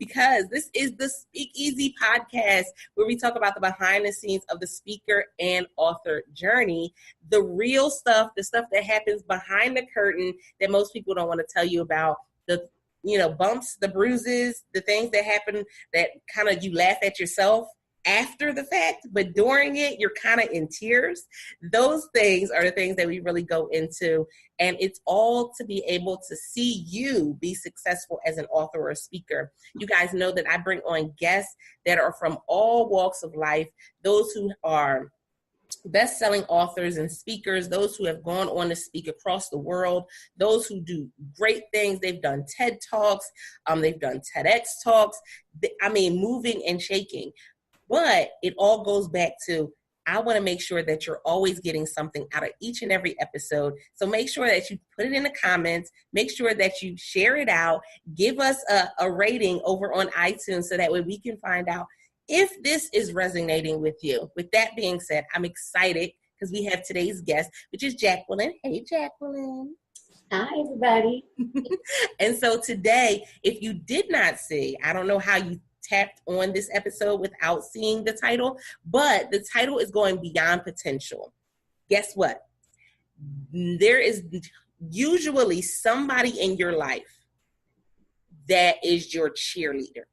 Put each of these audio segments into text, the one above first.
because this is the Speakeasy podcast where we talk about the behind the scenes of the speaker and author journey, the real stuff, the stuff that happens behind the curtain that most people don't want to tell you about, the bumps, the bruises, the things that happen that kind of you laugh at yourself after the fact, but during it, you're kind of in tears. Those things are the things that we really go into. And it's all to be able to see you be successful as an author or a speaker. You guys know that I bring on guests that are from all walks of life, those who are best-selling authors and speakers, those who have gone on to speak across the world, those who do great things. They've done TED Talks, they've done TEDx Talks, moving and shaking. But it all goes back to, I want to make sure that you're always getting something out of each and every episode. So make sure that you put it in the comments. Make sure that you share it out. Give us a rating over on iTunes so that way we can find out if this is resonating with you. With that being said, I'm excited because we have today's guest, which is Jacqueline. Hey, Jacqueline. Hi, everybody. And so today, if you did not see, I don't know how you tapped on this episode without seeing the title, but the title is going beyond potential. Guess what? There is usually somebody in your life that is your cheerleader.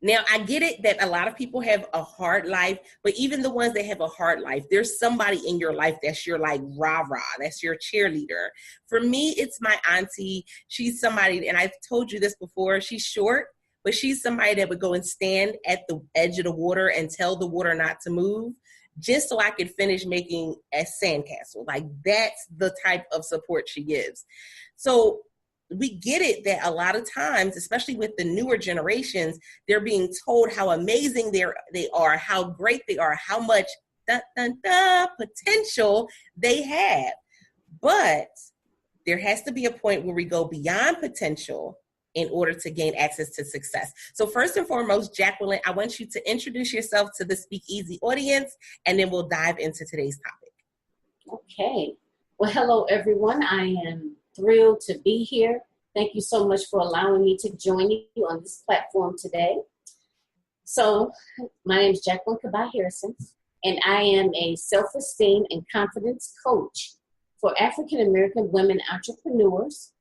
Now, I get it that a lot of people have a hard life, but even the ones that have a hard life, there's somebody in your life that's your like rah-rah, that's your cheerleader. For me, it's my auntie. She's somebody, and I've told you this before, she's short, but she's somebody that would go and stand at the edge of the water and tell the water not to move just so I could finish making a sandcastle. Like, that's the type of support she gives. So we get it that a lot of times, especially with the newer generations, they're being told how amazing they are, how great they are, how much potential they have. But there has to be a point where we go beyond potential in order to gain access to success. So first and foremost, Jacqueline, I want you to introduce yourself to the Speakeasy audience, and then we'll dive into today's topic. Okay. Well, hello, everyone. I am thrilled to be here. Thank you so much for allowing me to join you on this platform today. So my name is Jacqueline Kabah Harrison, and I am a self-esteem and confidence coach for African-American women entrepreneurs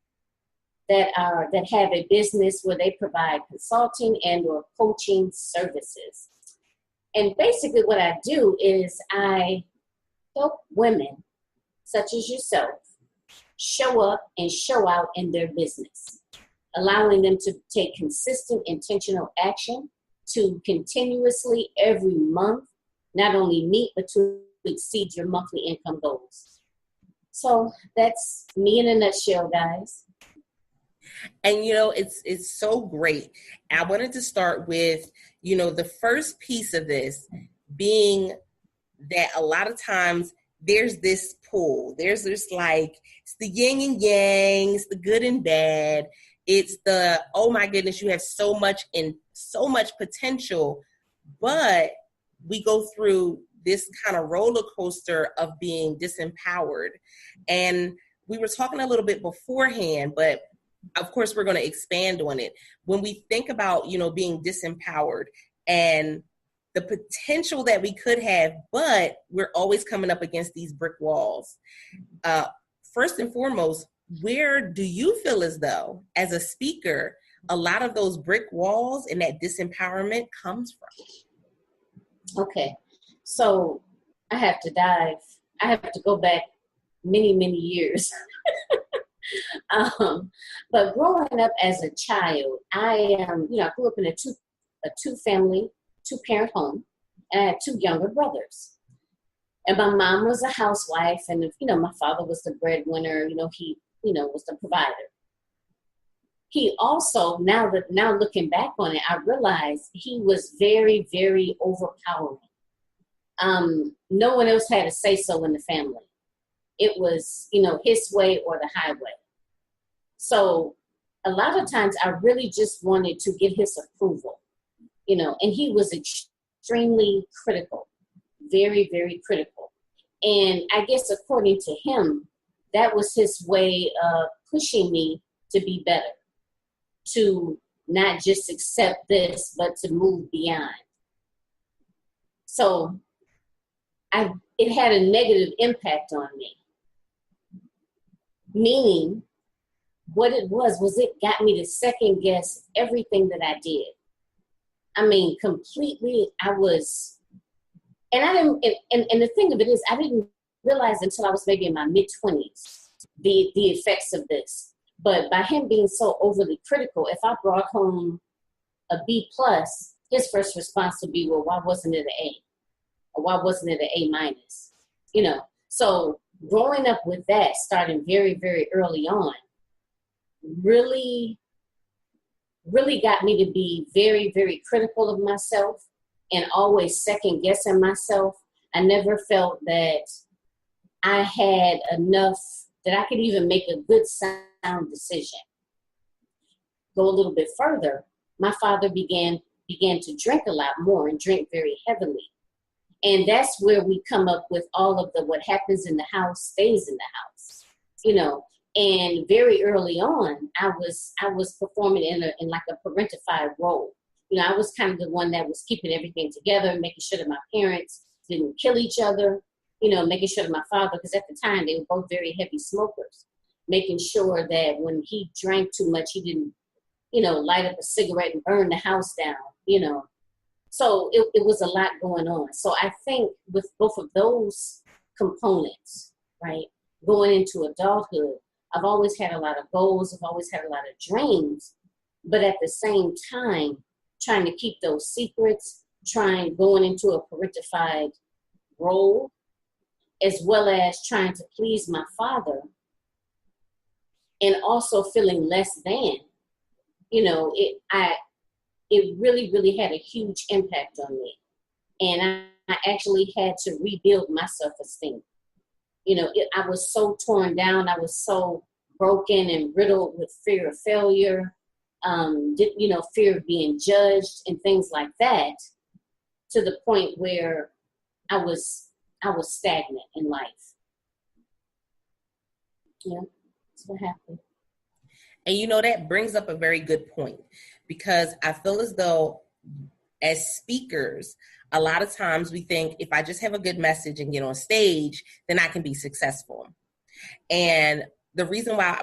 that have a business where they provide consulting and or coaching services. And basically what I do is I help women such as yourself show up and show out in their business, allowing them to take consistent, intentional action to continuously every month, not only meet, but to exceed your monthly income goals. So that's me in a nutshell, guys. And, it's so great. I wanted to start with, the first piece of this being that a lot of times there's this pull. There's this it's the yin and yang, it's the good and bad. It's the, oh my goodness, you have so much potential, but we go through this kind of roller coaster of being disempowered. And we were talking a little bit beforehand, but of course, we're going to expand on it. When we think about, being disempowered and the potential that we could have, but we're always coming up against these brick walls. First and foremost, where do you feel as though, as a speaker, a lot of those brick walls and that disempowerment comes from? Okay, so I have to go back many, many years. But growing up as a child, I grew up in a two-family, two-parent home, and I had two younger brothers. And my mom was a housewife, and my father was the breadwinner. He was the provider. He also, now looking back on it, I realized he was very, very overpowering. No one else had a say-so in the family. It was, his way or the highway. So a lot of times I really just wanted to get his approval, and he was extremely critical, very, very critical. And I guess according to him, that was his way of pushing me to be better, to not just accept this, but to move beyond. So it had a negative impact on me. Meaning, what it was it got me to second guess everything that I did. I mean, completely, and the thing of it is, I didn't realize until I was maybe in my mid-20s, the effects of this. But by him being so overly critical, if I brought home a B+, his first response would be, well, why wasn't it an A? Or why wasn't it an A-? So growing up with that, starting very, very early on, really, really got me to be very, very critical of myself and always second guessing myself. I never felt that I had enough, that I could even make a good sound decision. Go a little bit further, my father began to drink a lot more and drink very heavily. And that's where we come up with all of what happens in the house stays in the house, And very early on, I was performing in like a parentified role. I was kind of the one that was keeping everything together, making sure that my parents didn't kill each other, making sure that my father, because at the time they were both very heavy smokers, making sure that when he drank too much, he didn't, light up a cigarette and burn the house down, So it was a lot going on. So I think with both of those components, right, going into adulthood, I've always had a lot of goals. I've always had a lot of dreams. But at the same time, trying to keep those secrets, going into a parentified role, as well as trying to please my father, and also feeling less than, it really, really had a huge impact on me. And I actually had to rebuild my self-esteem. I was so torn down. I was so broken and riddled with fear of failure, fear of being judged and things like that, to the point where I was stagnant in life. Yeah, that's what happened. And that brings up a very good point, because I feel as though as speakers, a lot of times we think if I just have a good message and get on stage, then I can be successful. And the reason why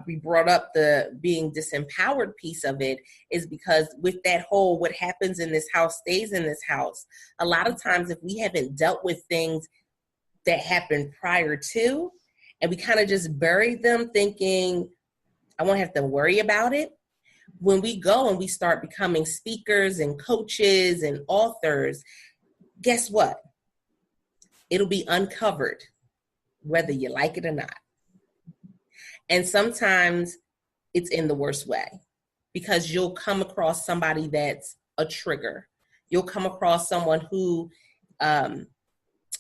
we brought up the being disempowered piece of it is because with that whole what happens in this house stays in this house, a lot of times if we haven't dealt with things that happened prior to, and we kind of just buried them thinking, I won't have to worry about it. When we go and we start becoming speakers and coaches and authors, guess what? It'll be uncovered, whether you like it or not. And sometimes it's in the worst way, because you'll come across somebody that's a trigger. You'll come across someone who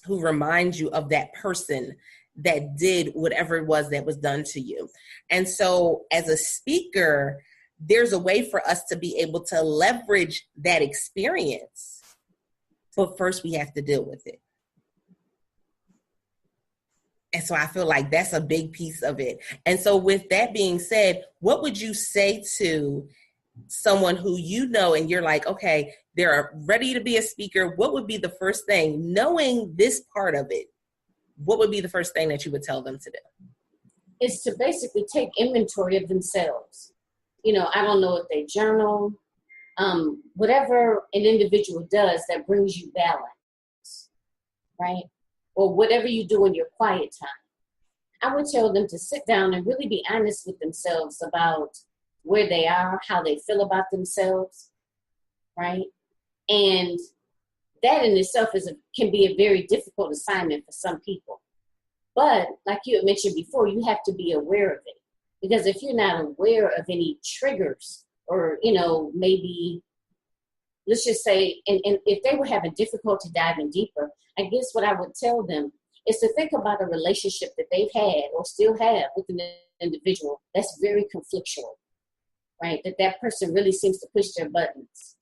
reminds you of that person that did whatever it was that was done to you. And so as a speaker, there's a way for us to be able to leverage that experience. But first we have to deal with it. And so I feel like that's a big piece of it. And so with that being said, what would you say to someone who and you're like, okay, they're ready to be a speaker? What would be the first thing, knowing this part of it, what would be the first thing that you would tell them to do? Is to basically take inventory of themselves. I don't know if they journal, whatever an individual does that brings you balance, right? Or whatever you do in your quiet time. I would tell them to sit down and really be honest with themselves about where they are, how they feel about themselves, right? And that in itself can be a very difficult assignment for some people. But like you had mentioned before, you have to be aware of it. Because if you're not aware of any triggers, or, maybe, let's just say, and if they were having difficulty diving deeper, I guess what I would tell them is to think about a relationship that they've had or still have with an individual that's very conflictual, right? That person really seems to push their buttons.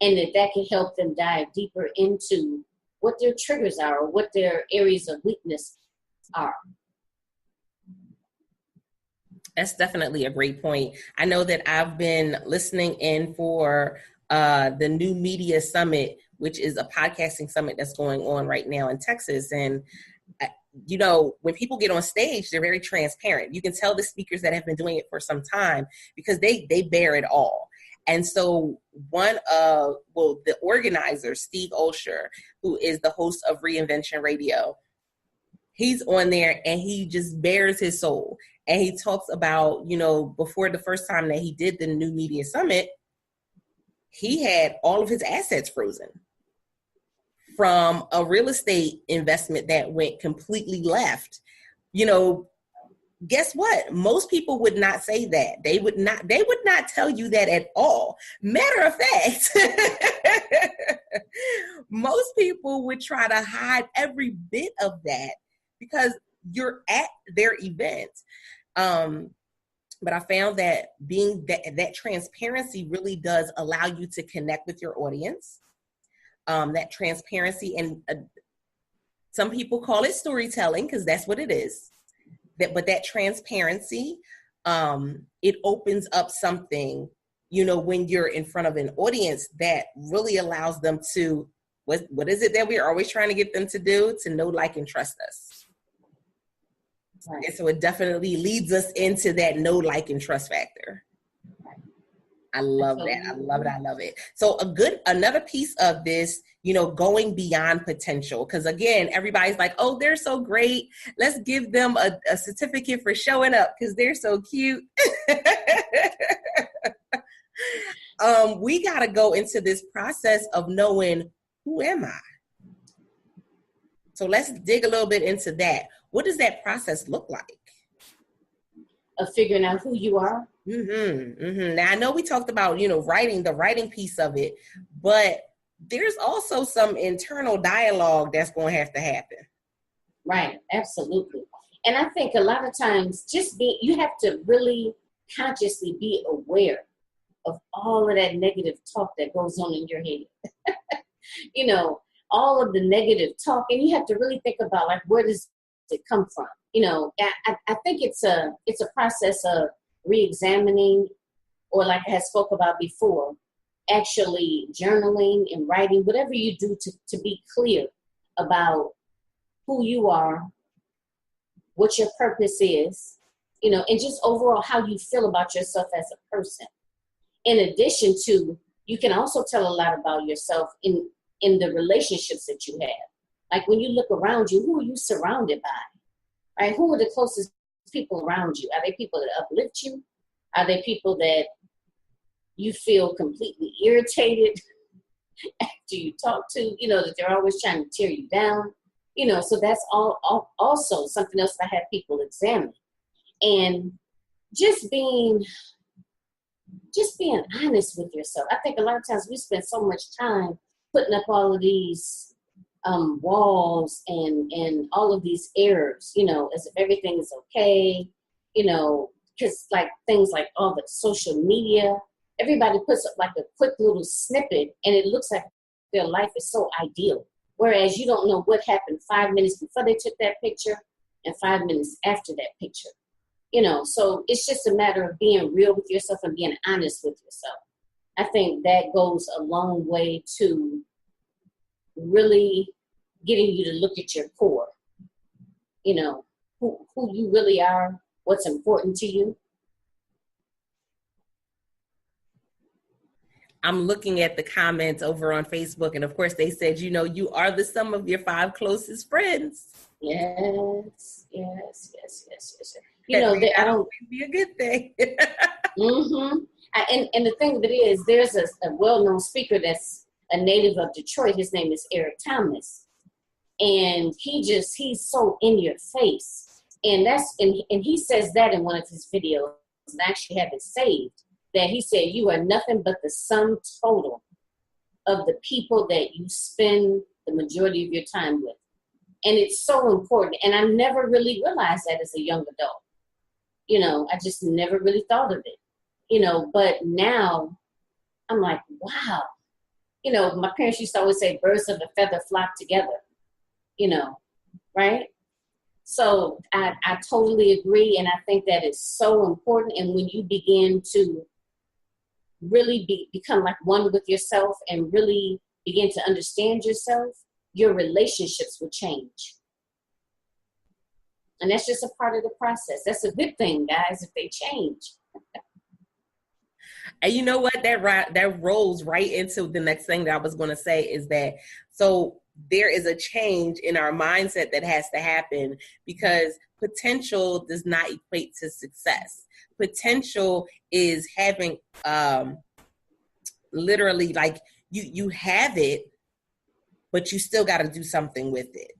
And that can help them dive deeper into what their triggers are or what their areas of weakness are. That's definitely a great point. I know that I've been listening in for the New Media Summit, which is a podcasting summit that's going on right now in Texas. And, you know, when people get on stage, they're very transparent. You can tell the speakers that have been doing it for some time because they bear it all. And so the organizer, Steve Olsher, who is the host of Reinvention Radio, he's on there and he just bears his soul. And he talks about, you know, before the first time that he did the New Media Summit, he had all of his assets frozen from a real estate investment that went completely left. You know, guess what? Most people would not say that. They would not tell you that at all. Matter of fact, most people would try to hide every bit of that because you're at their event. But I found that being that transparency really does allow you to connect with your audience. That transparency, and some people call it storytelling because that's what it is. But that transparency, it opens up something, you know, when you're in front of an audience that really allows them to, what is it that we're always trying to get them to do? To know, like, and trust us. Right. And so it definitely leads us into that know, like, and trust factor. I love that. I love it. I love it. So another piece of this, you know, going beyond potential. Because again, everybody's like, oh, they're so great. Let's give them a certificate for showing up because they're so cute. We got to go into this process of knowing, who am I? So let's dig a little bit into that. What does that process look like? Of figuring out who you are. Mm-hmm, mm-hmm. Now, I know we talked about, you know, the writing piece of it, but there's also some internal dialogue that's going to have to happen. Right, absolutely. And I think a lot of times you have to really consciously be aware of all of that negative talk that goes on in your head. You know, all of the negative talk, and you have to really think about, like, where does it come from? You know, I think it's a process of re-examining, or like I had spoke about before, actually journaling and writing, whatever you do to be clear about who you are, what your purpose is, you know, and just overall how you feel about yourself as a person. In addition to, you can also tell a lot about yourself in the relationships that you have. Like when you look around you, who are you surrounded by? Right? Who are the closest people around you? Are they people that uplift you? Are they people that you feel completely irritated after you talk to? You know, that they're always trying to tear you down. You know, so that's all also something else that I have people examine. And just being honest with yourself. I think a lot of times we spend so much time putting up all of these walls and all of these errors, you know, as if everything is okay, you know, because like things like all the social media, everybody puts up like a quick little snippet and it looks like their life is so ideal. Whereas you don't know what happened 5 minutes before they took that picture and 5 minutes after that picture. You know, so it's just a matter of being real with yourself and being honest with yourself. I think that goes a long way to really getting you to look at your core. You know, who you really are, what's important to you. I'm looking at the comments over on Facebook, and of course they said, you know, you are the sum of your 5 closest friends. Yes. You know, I don't be a good thing. Mm-hmm. And the thing of it is, there's a well-known speaker that's a native of Detroit. His name is Eric Thomas, and he's so in your face, and he says that in one of his videos, and I actually have it saved, that he said, you are nothing but the sum total of the people that you spend the majority of your time with. And it's so important. And I never really realized that as a young adult. You know, I just never really thought of it. You know, but now I'm like, wow. You know, my parents used to always say birds of a feather flock together. You know, right? So I totally agree. And I think that is so important. And when you begin to really become like one with yourself and really begin to understand yourself, your relationships will change. And that's just a part of the process. That's a good thing, guys, if they change. And you know what? That rolls right into the next thing that I was going to say is that, so there is a change in our mindset that has to happen, because potential does not equate to success. Potential is having, literally, like, you have it, but you still got to do something with it.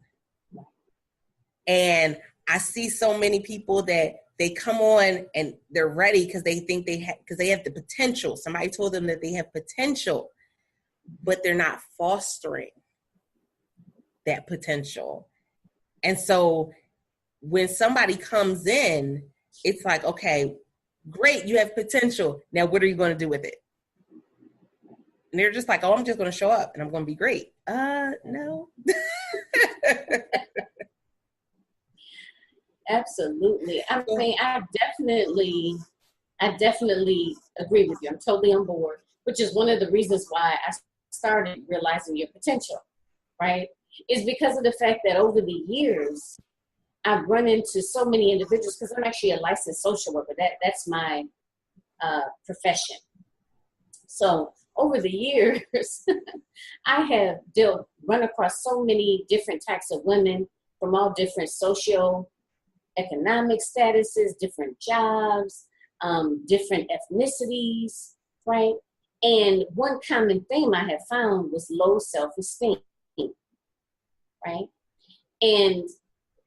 And I see so many people that they come on and they're ready because they think because they have the potential. Somebody told them that they have potential, but they're not fostering that potential. And so when somebody comes in, it's like, okay, great, you have potential. Now, what are you going to do with it? And they're just like, oh, I'm just going to show up and I'm going to be great. No. Absolutely. I mean, I definitely agree with you. I'm totally on board, which is one of the reasons why I started realizing your potential, right? Is because of the fact that over the years, I've run into so many individuals, because I'm actually a licensed social worker. That's my profession. So over the years, I have run across so many different types of women from all different socio-economic statuses, different jobs, different ethnicities, right? And one common theme I have found was low self-esteem, right? And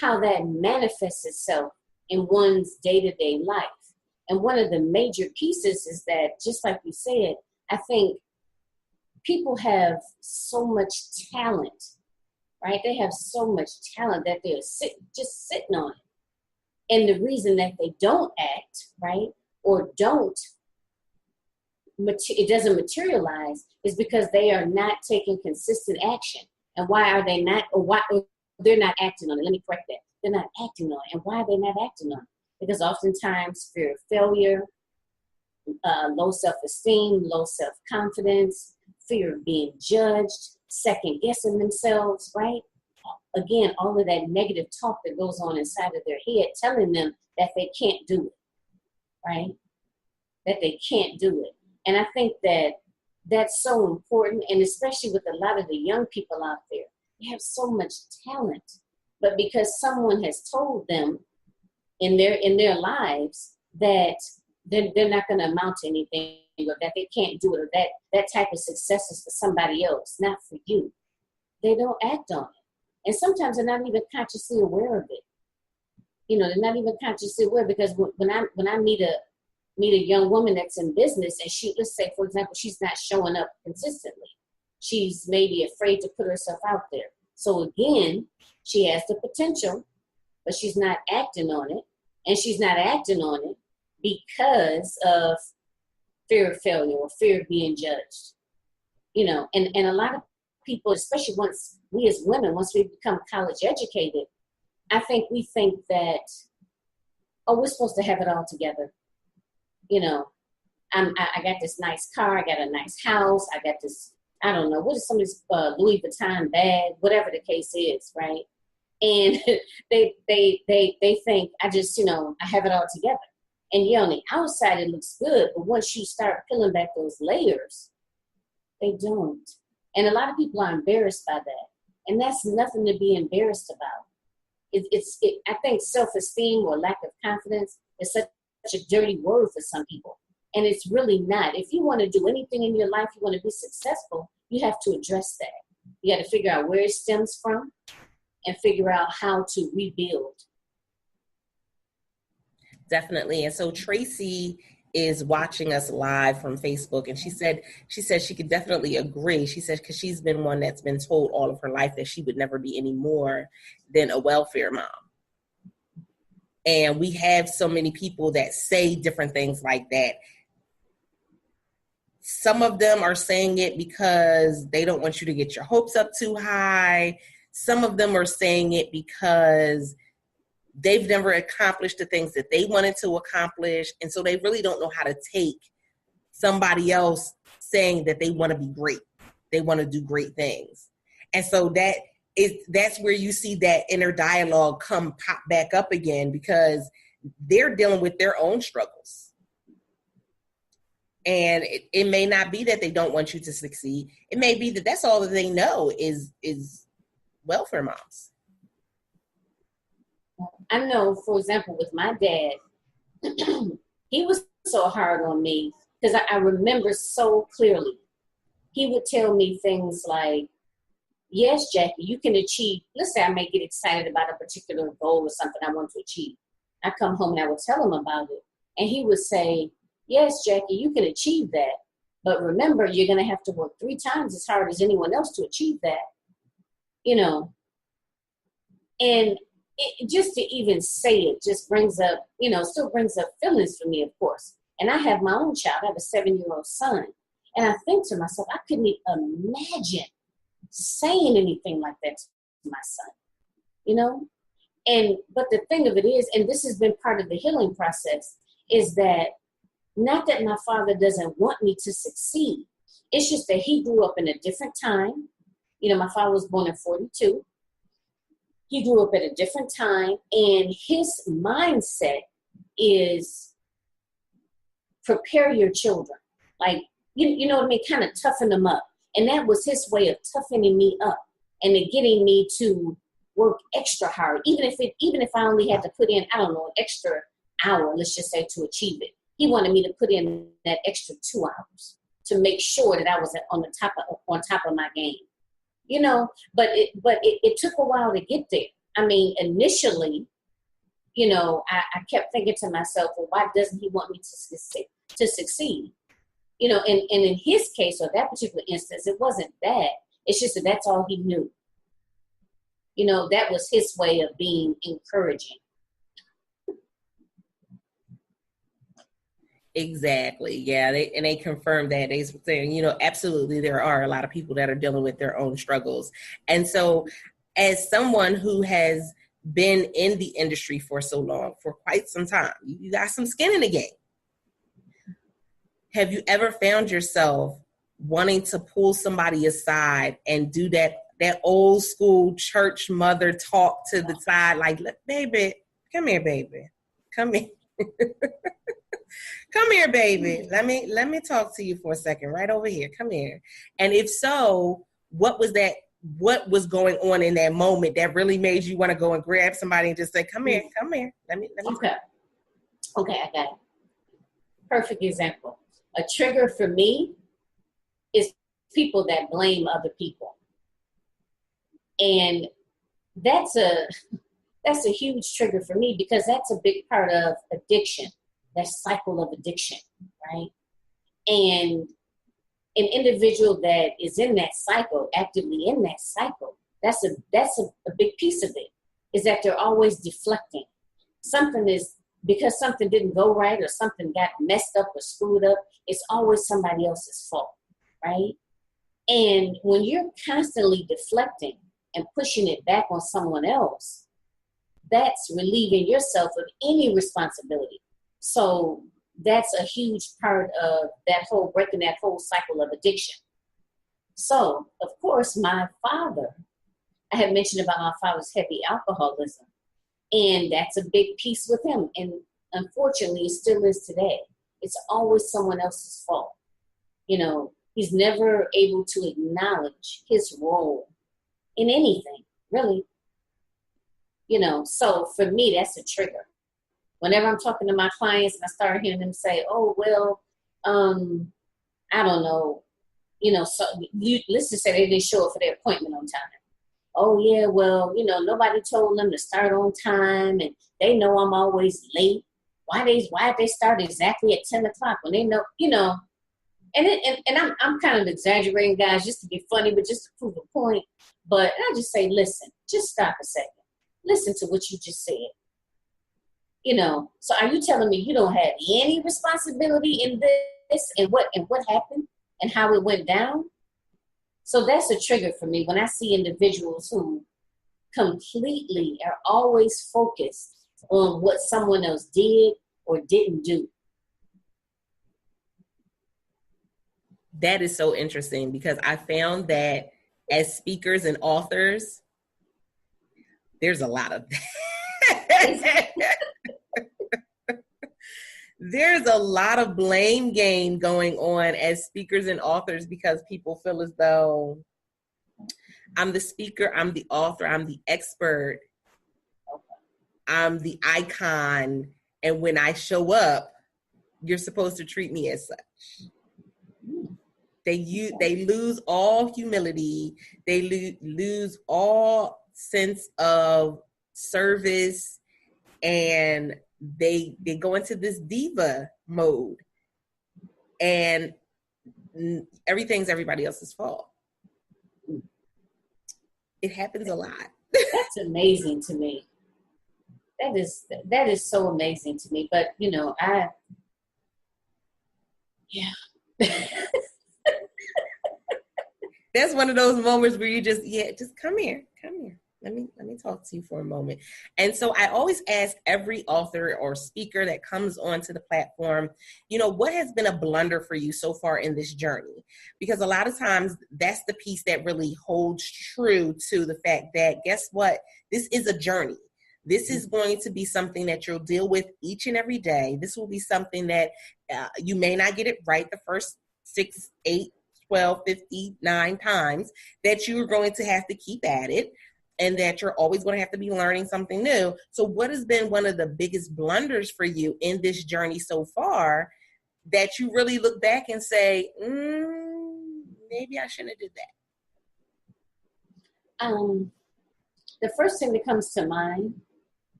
how that manifests itself in one's day-to-day life. And one of the major pieces is that, just like you said, I think people have so much talent, right? They have so much talent that they're just sitting on it. And the reason that they don't act, right, or it doesn't materialize is because they are not taking consistent action. And why are they not, or they're not acting on it? Let me correct that. They're not acting on it. And why are they not acting on it? Because oftentimes fear of failure, low self-esteem, low self-confidence, fear of being judged, second guessing themselves, right? Again, all of that negative talk that goes on inside of their head telling them that they can't do it, right? That they can't do it. And I think that that's so important, and especially with a lot of the young people out there, they have so much talent, but because someone has told them in their lives that they're not going to amount to anything, or that they can't do it, or that type of success is for somebody else, not for you, they don't act on it. And sometimes they're not even consciously aware of it. You know, they're not even consciously aware, because when I meet a young woman that's in business, and let's say, for example, she's not showing up consistently. She's maybe afraid to put herself out there. So again, she has the potential, but she's not acting on it. And she's not acting on it because of fear of failure or fear of being judged. You know, and a lot of people, especially once we as women, once we become college educated, I think we think that, oh, we're supposed to have it all together. You know, I got this nice car, I got a nice house, I got this, I don't know, what is some of this Louis Vuitton bag, whatever the case is, right? And they think I just, you know, I have it all together. And yeah, on the outside it looks good, but once you start peeling back those layers, they don't. And a lot of people are embarrassed by that. And that's nothing to be embarrassed about. I think self-esteem or lack of confidence is such a dirty word for some people. And it's really not. If you want to do anything in your life, you want to be successful, you have to address that. You got to figure out where it stems from and figure out how to rebuild. Definitely. And so Tracy is watching us live from Facebook, and she said she could definitely agree. She said, because she's been one that's been told all of her life that she would never be any more than a welfare mom. And we have so many people that say different things like that. Some of them are saying it because they don't want you to get your hopes up too high. Some of them are saying it because they've never accomplished the things that they wanted to accomplish. And so they really don't know how to take somebody else saying that they want to be great. They want to do great things. And so that's where you see that inner dialogue pop back up again, because they're dealing with their own struggles. And it may not be that they don't want you to succeed. It may be that that's all that they know is welfare moms. I know, for example, with my dad, he was so hard on me because I remember so clearly. He would tell me things like, yes, Jackie, you can achieve. Let's say I may get excited about a particular goal or something I want to achieve. I come home and I would tell him about it. And he would say, yes, Jackie, you can achieve that. But remember, you're going to have to work 3 times as hard as anyone else to achieve that. You know, and just to even say it just brings up, still brings up feelings for me, of course. And I have my own child. I have a 7-year-old son. And I think to myself, I couldn't imagine saying anything like that to my son, But the thing of it is, and this has been part of the healing process, is that not that my father doesn't want me to succeed. It's just that he grew up in a different time. My father was born in 42. He grew up at a different time, and his mindset is prepare your children. Like, you know what I mean? Kind of toughen them up. And that was his way of toughening me up and getting me to work extra hard, even if I only had to put in, an extra hour, let's just say, to achieve it. He wanted me to put in that extra 2 hours to make sure that I was on top of my game. But it took a while to get there. I mean, initially, I kept thinking to myself, well, why doesn't he want me to succeed? And in his case, or that particular instance, it wasn't that. It's just that that's all he knew. That was his way of being encouraging. Exactly. Yeah. They confirmed that. They saying, absolutely, there are a lot of people that are dealing with their own struggles. And so as someone who has been in the industry for so long, for quite some time, you got some skin in the game. Have you ever found yourself wanting to pull somebody aside and do that old school church mother talk to the side, like, baby, come here, baby. Come here. Come here, baby. Let me talk to you for a second. Right over here. Come here. And if so, what was going on in that moment that really made you want to go and grab somebody and just say, come here. Let me. Okay, I got it. Perfect example. A trigger for me is people that blame other people. And that's a huge trigger for me, because that's a big part of addiction, that cycle of addiction, right? And an individual that is in that cycle, actively in that cycle, that's a big piece of it, is that they're always deflecting. Because something didn't go right or something got messed up or screwed up, it's always somebody else's fault, right? And when you're constantly deflecting and pushing it back on someone else, that's relieving yourself of any responsibility. So that's a huge part of breaking that whole cycle of addiction. So, of course, my father, I had mentioned about my father's heavy alcoholism. And that's a big piece with him. And unfortunately, it still is today. It's always someone else's fault. He's never able to acknowledge his role in anything, really. So for me, that's a trigger. Whenever I'm talking to my clients and I start hearing them say, oh, well, I don't know, so let's just say they didn't show up for their appointment on time. Oh, yeah, well, nobody told them to start on time, and they know I'm always late. Why they start exactly at 10 o'clock when they know, and I'm kind of exaggerating, guys, just to be funny, but just to prove a point. But I just say, listen, just stop a second. Listen to what you just said. So are you telling me you don't have any responsibility in this and what happened and how it went down? So that's a trigger for me when I see individuals who completely are always focused on what someone else did or didn't do. That is so interesting because I found that as speakers and authors, there's a lot of that. There's a lot of blame game going on as speakers and authors because people feel as though I'm the speaker, I'm the author, I'm the expert, I'm the icon, and when I show up, you're supposed to treat me as such. They lose all humility. They lose all sense of service, and they go into this diva mode, and everything's everybody else's fault. It happens a lot. That's amazing to me. That is so amazing to me. But That's one of those moments where you just come here. Let me talk to you for a moment. And so I always ask every author or speaker that comes onto the platform, what has been a blunder for you so far in this journey? Because a lot of times that's the piece that really holds true to the fact that, guess what? This is a journey. This is going to be something that you'll deal with each and every day. This will be something that you may not get it right the first 6, 8, 12, 59 times, that you're going to have to keep at it, and that you're always going to have to be learning something new. So what has been one of the biggest blunders for you in this journey so far that you really look back and say, maybe I shouldn't have did that? The first thing that comes to mind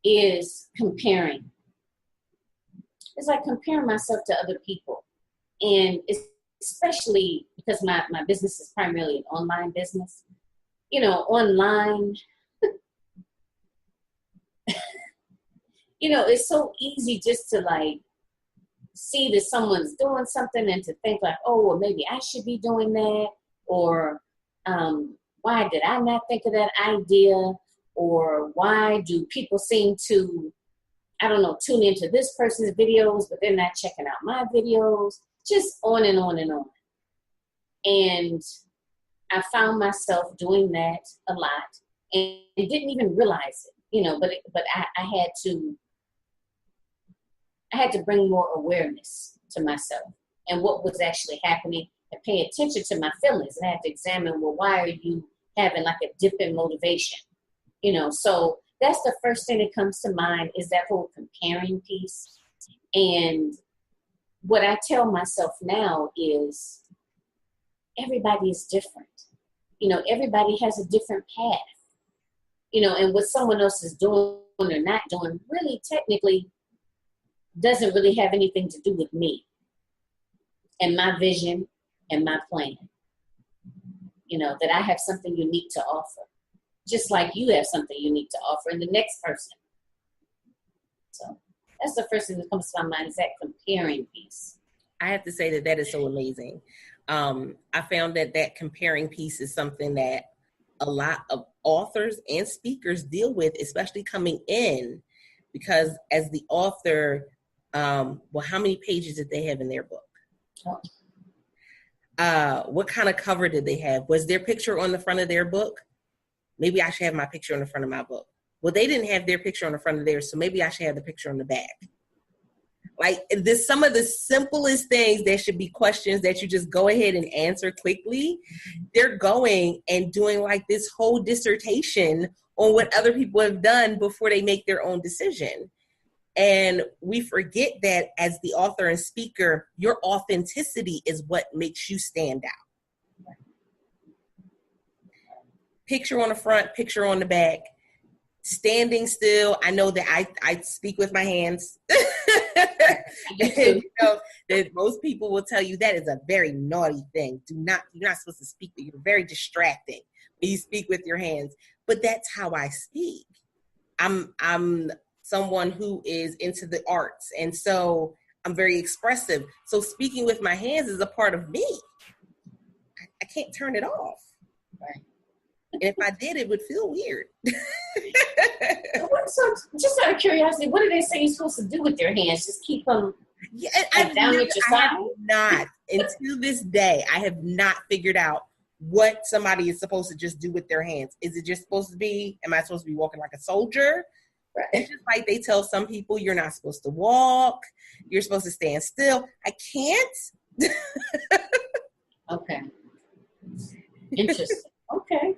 is comparing. It's like comparing myself to other people. And especially because my business is primarily an online business. Online, it's so easy just to see that someone's doing something and to think oh, well, maybe I should be doing that. Or why did I not think of that idea? Or why do people seem to, tune into this person's videos, but they're not checking out my videos? Just on and on and on. And I found myself doing that a lot and didn't even realize it, but I had to bring more awareness to myself and what was actually happening and pay attention to my feelings. And I had to examine, well, why are you having a dip in motivation? So that's the first thing that comes to mind, is that whole comparing piece. And what I tell myself now is everybody is different. Everybody has a different path. And what someone else is doing or not doing really technically doesn't really have anything to do with me and my vision and my plan. That I have something unique to offer, just like you have something unique to offer in the next person. So that's the first thing that comes to my mind, is that comparing piece. I have to say that is so amazing. I found that comparing piece is something that a lot of authors and speakers deal with, especially coming in, because as the author, how many pages did they have in their book? What kind of cover did they have? Was their picture on the front of their book? Maybe I should have my picture on the front of my book. Well, they didn't have their picture on the front of theirs, so maybe I should have the picture on the back. There's some of the simplest things that should be questions that you just go ahead and answer quickly. They're going and doing this whole dissertation on what other people have done before they make their own decision. And we forget that as the author and speaker, your authenticity is what makes you stand out. Picture on the front, picture on the back. Standing still. I know that I speak with my hands. And, that most people will tell you that is a very naughty thing. You're not supposed to speak. You're very distracting when you speak with your hands. But that's how I speak. I'm someone who is into the arts, and so I'm very expressive. So speaking with my hands is a part of me. I can't turn it off. Right. And if I did, it would feel weird. So just out of curiosity, what do they say you're supposed to do with your hands? Just keep them down at your side? I have not, until this day, I have not figured out what somebody is supposed to just do with their hands. Is it just supposed to be, am I supposed to be walking like a soldier? Right. It's just like they tell some people you're not supposed to walk. You're supposed to stand still. I can't. Okay. Interesting. Okay.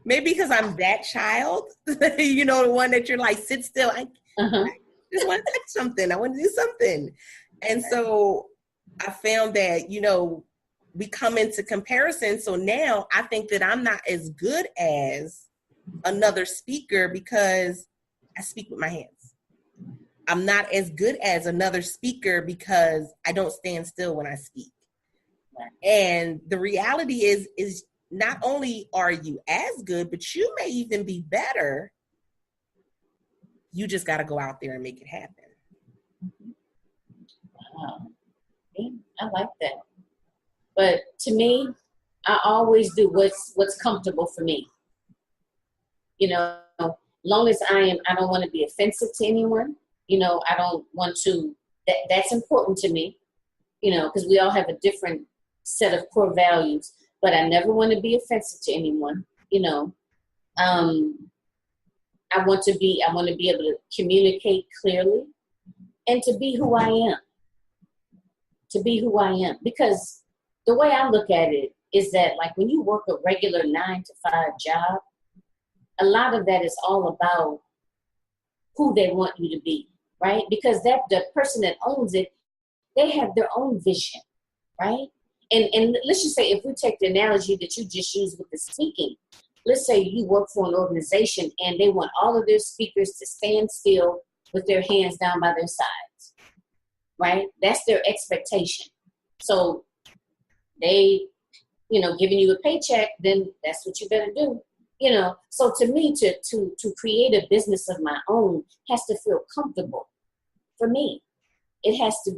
Maybe because I'm that child, the one that you're like, sit still. I just want to touch something. I want to do something. And so I found that, we come into comparison. So now I think that I'm not as good as another speaker because I speak with my hands. I'm not as good as another speaker because I don't stand still when I speak. And the reality is not only are you as good, but you may even be better. You just got to go out there and make it happen. Wow. I like that. But to me, I always do what's comfortable for me. Long as I don't want to be offensive to anyone. I don't want to, that's important to me, because we all have a different set of core values, but I never want to be offensive to anyone. I want to be able to communicate clearly and to be who I am. Because the way I look at it is that, like, when you work a regular 9-to-5 job, a lot of that is all about who they want you to be, right? Because the person that owns it, they have their own vision, right? And let's just say, if we take the analogy that you just used with the speaking, let's say you work for an organization and they want all of their speakers to stand still with their hands down by their sides, right? That's their expectation. So they, giving you a paycheck, then that's what you better do. So to me, to create a business of my own has to feel comfortable for me. It has to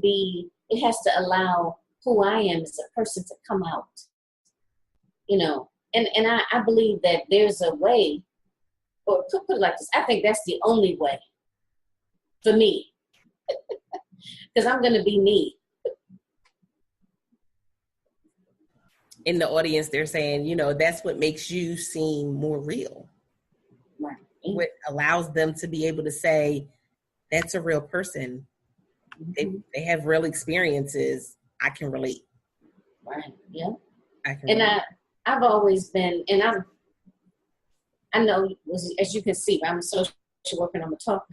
allow who I am as a person to come out, and I believe that there's a way, or put it like this, I think that's the only way for me, because I'm going to be me. In the audience, they're saying, that's what makes you seem more real. Right. What allows them to be able to say, that's a real person. Mm-hmm. They have real experiences. I can relate. Right. Yeah. And I've always been, and I know, as you can see, I'm a social worker and I'm a talker.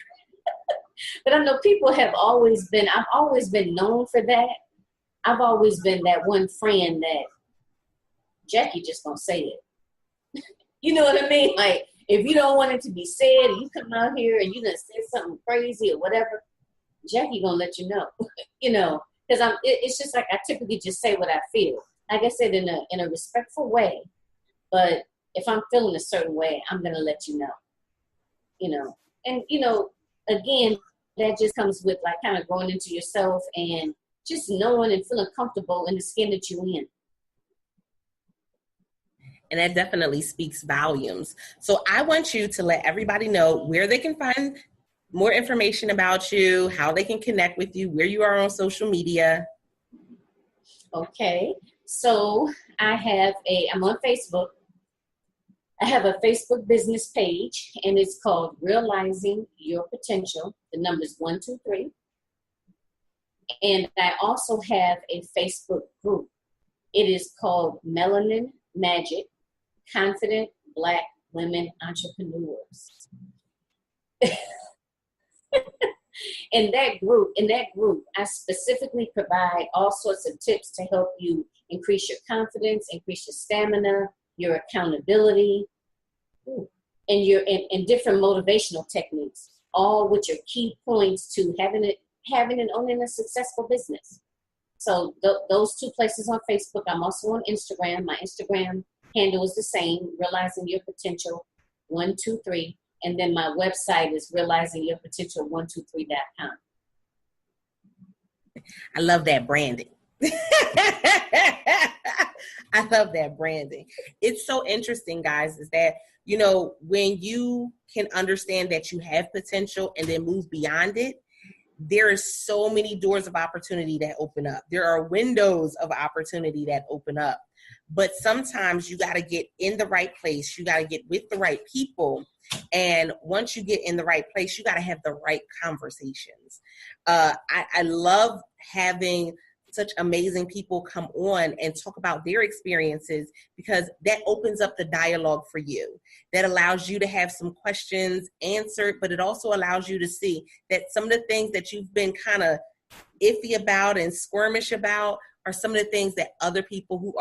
But I know people have always been, I've always been known for that. I've always been that one friend that Jackie just gonna say it. You know what I mean? Like, if you don't want it to be said, you come out here and you gonna say something crazy or whatever, Jackie gonna let you know. Because it's just like I typically just say what I feel. Like I said, in a respectful way. But if I'm feeling a certain way, I'm gonna let you know. And again, that just comes with like kind of growing into yourself and just knowing and feeling comfortable in the skin that you're in. And that definitely speaks volumes. So I want you to let everybody know where they can find more information about you, how they can connect with you, where you are on social media. Okay. So I'm on Facebook. I have a Facebook business page, and it's called Realizing Your Potential. The number's 123. And I also have a Facebook group. It is called Melanin Magic, Confident Black Women Entrepreneurs. In that group, I specifically provide all sorts of tips to help you increase your confidence, increase your stamina, your accountability, and different motivational techniques, all which are key points to having and owning a successful business. So those two places on Facebook. I'm also on Instagram. My Instagram handle is the same, Realizing Your Potential 123. And then my website is realizingyourpotential123.com. I love that branding. I love that, branding. It's so interesting, guys, is that, when you can understand that you have potential and then move beyond it, there are so many doors of opportunity that open up. There are windows of opportunity that open up. But sometimes you got to get in the right place. You got to get with the right people. And once you get in the right place, you got to have the right conversations. I love having such amazing people come on and talk about their experiences, because that opens up the dialogue for you. That allows you to have some questions answered, but it also allows you to see that some of the things that you've been kind of iffy about and squirmish about are some of the things that other people who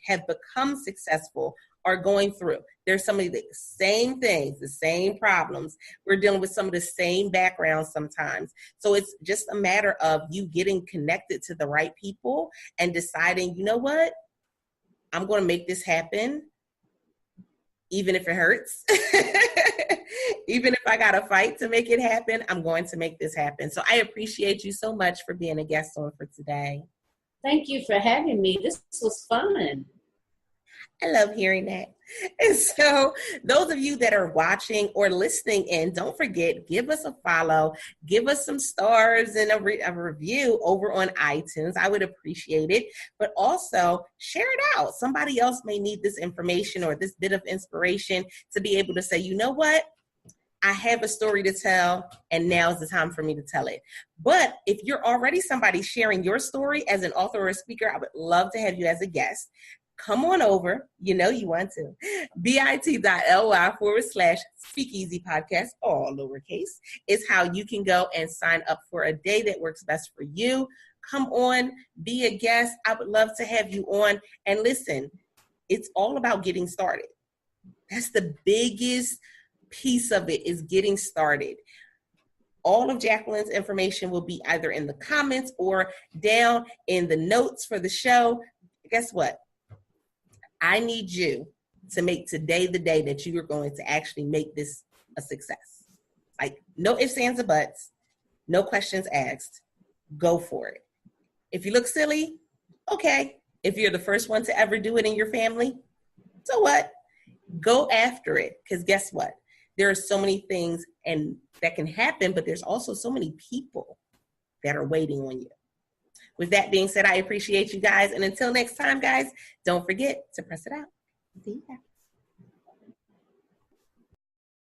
have become successful are going through. There's some of the same things, the same problems. We're dealing with some of the same backgrounds sometimes. So it's just a matter of you getting connected to the right people and deciding, you know what? I'm going to make this happen, even if it hurts. Even if I got to fight to make it happen, I'm going to make this happen. So I appreciate you so much for being a guest on for today. Thank you for having me. This was fun. I love hearing that. And so those of you that are watching or listening in, don't forget, give us a follow, give us some stars and a review over on iTunes. I would appreciate it. But also share it out. Somebody else may need this information or this bit of inspiration to be able to say, you know what? I have a story to tell, and now's the time for me to tell it. But if you're already somebody sharing your story as an author or a speaker, I would love to have you as a guest. Come on over. You know you want to. bit.ly/speakeasy podcast, all lowercase, is how you can go and sign up for a day that works best for you. Come on, be a guest. I would love to have you on. And listen, it's all about getting started. That's the biggest piece of it, is getting started. All of Jacqueline's information will be either in the comments or down in the notes for the show. Guess what? I need you to make today the day that you are going to actually make this a success. Like, no ifs, ands, or buts, no questions asked. Go for it. If you look silly, okay. If you're the first one to ever do it in your family, so what? Go after it, because guess what? There are so many things and that can happen, but there's also so many people that are waiting on you. With that being said, I appreciate you guys. And until next time, guys, don't forget to press it out. See ya.